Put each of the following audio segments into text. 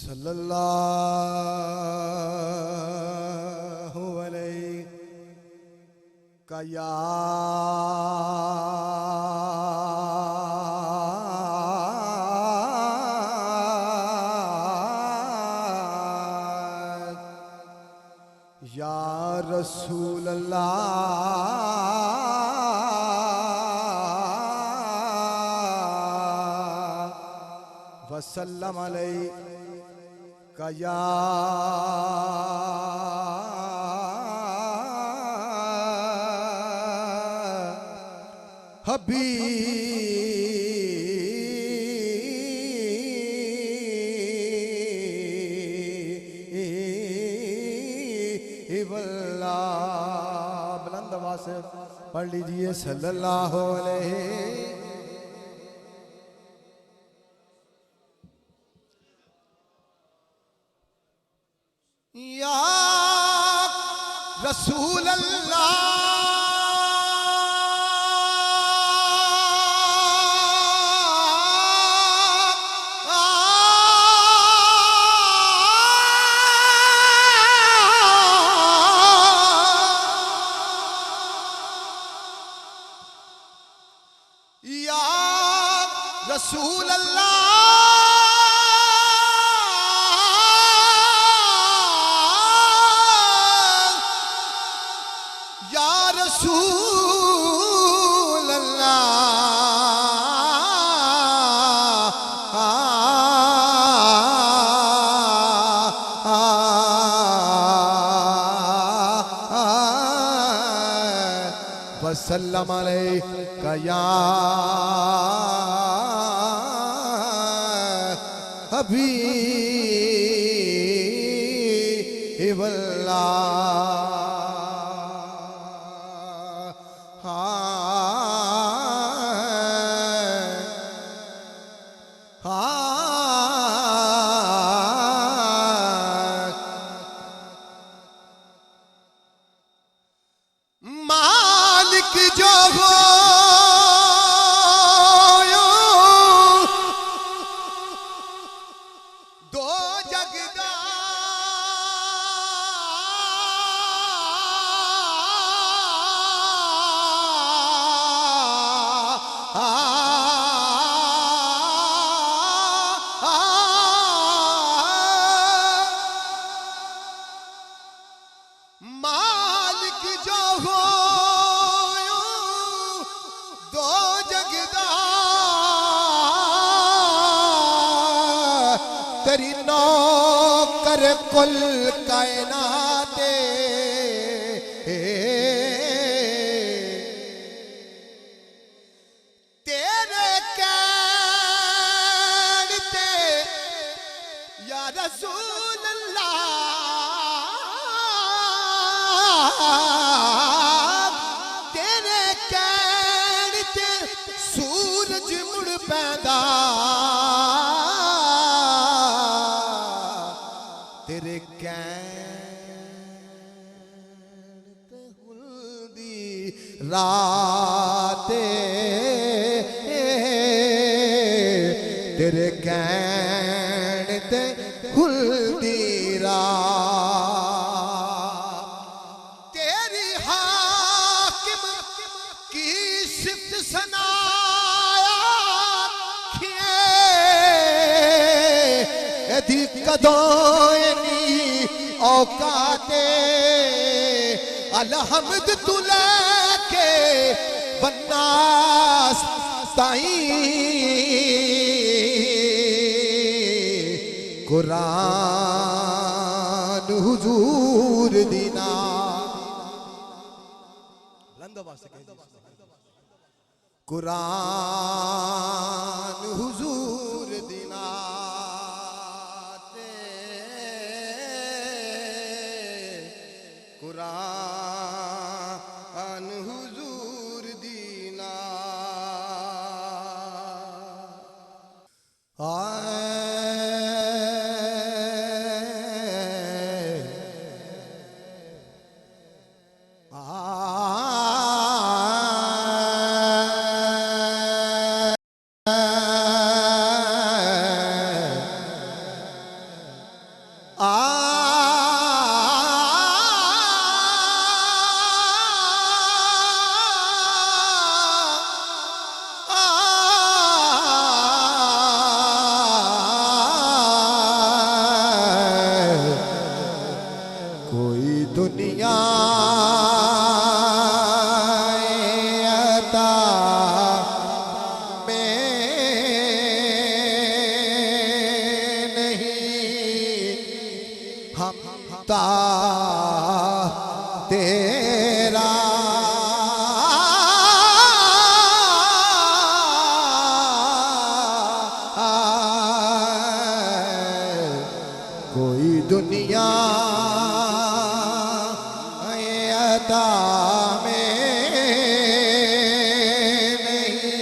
सल्लल्लाहु अलैहि का या रसूल अल्लाह वसल्लम अलैका या हबीब बुलंद आवाज से पढ़ लीजिए सल्लल्लाहु अलैहि या रसूल अल्लाह या रसूल अल्लाह या रसूल अल्लाह वसल्लम अलैका या हबीब अल्लाह मालिक जो हो दो जगदा मालिक जो हो दो जगदा तेरी नौकर कुल कायनाते तेरे कहते या रसूल अल्लाह तेरे कहते सूरज मुड़ पैदा तेरे कहते हुल्दी राते तेरे कहते हुल्दी रात तेरी हाकिम की सिफ्त सनाया दी कदोनी औकाते अलहमद तुला के बन्नास ताई कुरान हुजूर दीना कुरान हुजूर दीना कुरान हुजूर दीना हमता तेरा कोई दुनिया अता में नहीं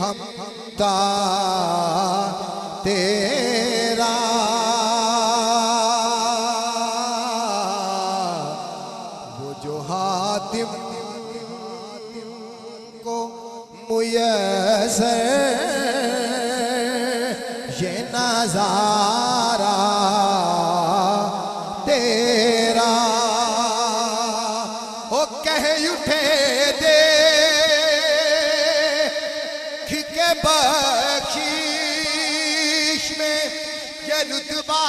हमता तेरा वो जो हातिम को मुयस्सर ये नज़ारा तेरा ओ कह उठे दे के बख्शीश में ये रुतबा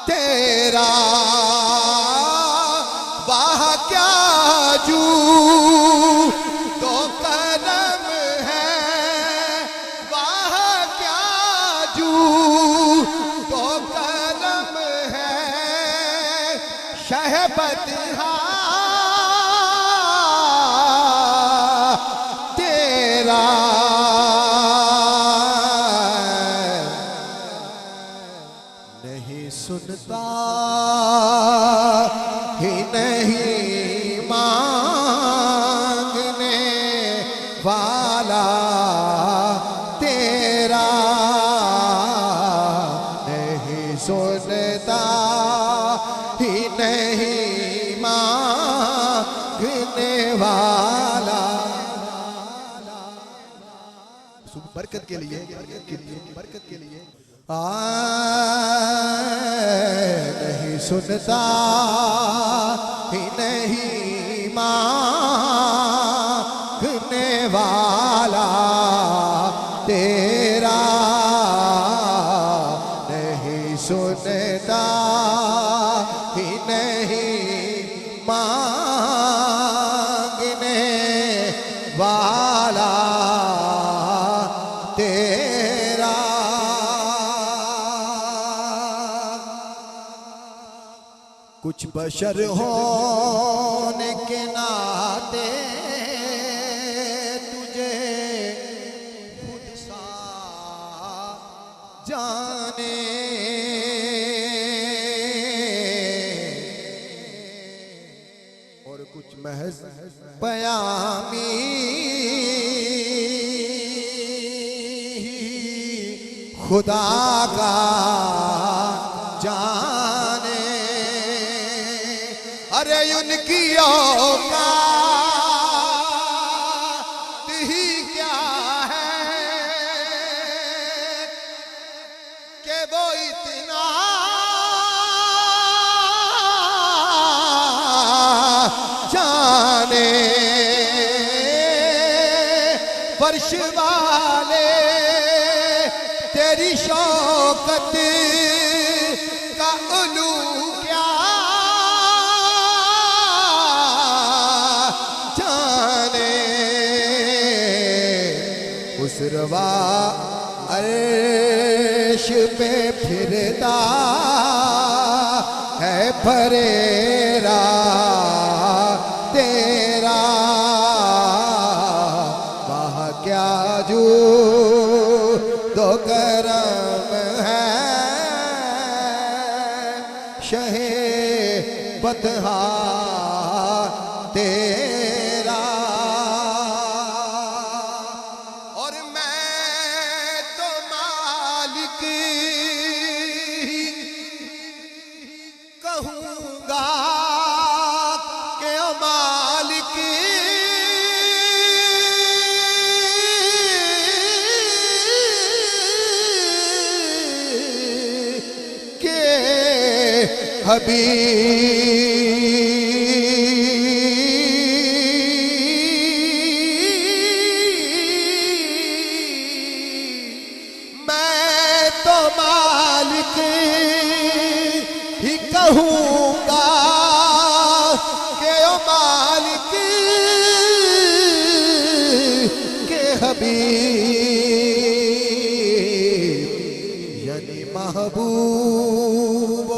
तेरा वाह क्या जू तो कदम है वाह क्या जू तो कदम है शहबत तेरा नहीं सुनता ही नहीं मांगने वाला तेरा नहीं सुनता ही नहीं मांगने वाला बरकत के लिए बरकत के लिए नहीं सुनता ही नहीं मांगने वाला तेरा नहीं सुनता ही नहीं मांगने वाला तेरा कुछ बशर होने के नाते तुझे खुद सा जाने और कुछ महज पयामी खुदा का जाने अरे उनकी औकात ही क्या है कि वो इतना जाने फर्श वाले तेरी शौकत का उलू क्या जाने उस रवा अर्श पे फिरता है फरेरा तेरा वहाँ क्या जू तो करम है शहे बतहा तेरा और मैं तो मालिक कहूँगा कि ओ मालिक मैं तो मालिक ही कहूँगा कि ओ मालिक के हबीब यानी महबूब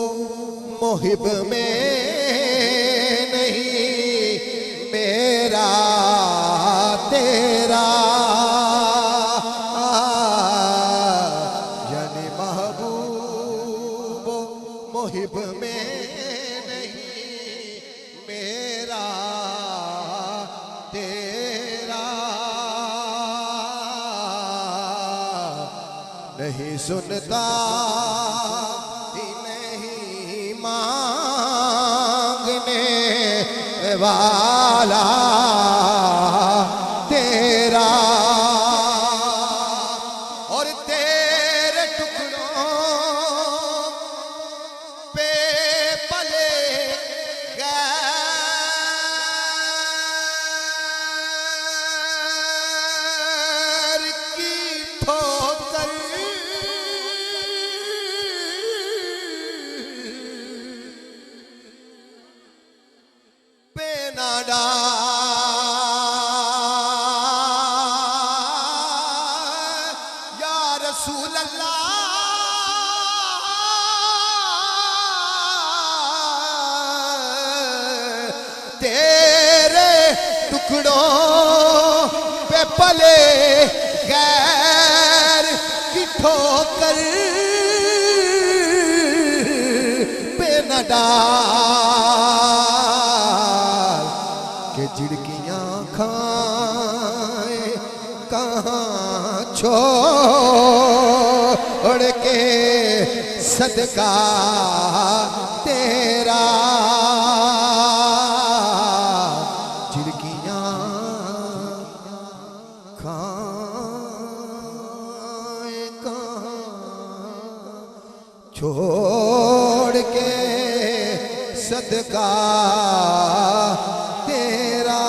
मोहिब में नहीं मेरा तेरा यानी महबूब मोहिब में नहीं मेरा तेरा नहीं सुनता ही नहीं मांगने वाला तेरा और तेरे टुकड़ों पे पले गैर की ठोकर पे ना डाल या रसूल अल्लाह तेरे टुकड़ों पे पले गैर की ठोकर पे न डाल के झिड़कियां खाए कहाँ छोड़ के सदका तेरा झिड़कियां खाए कहाँ छोड़ के सदका तेरा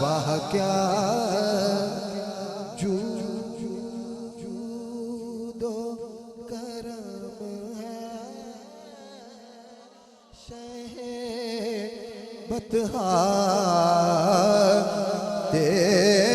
वाह क्या जूदो करम है शहे बतहा तेरा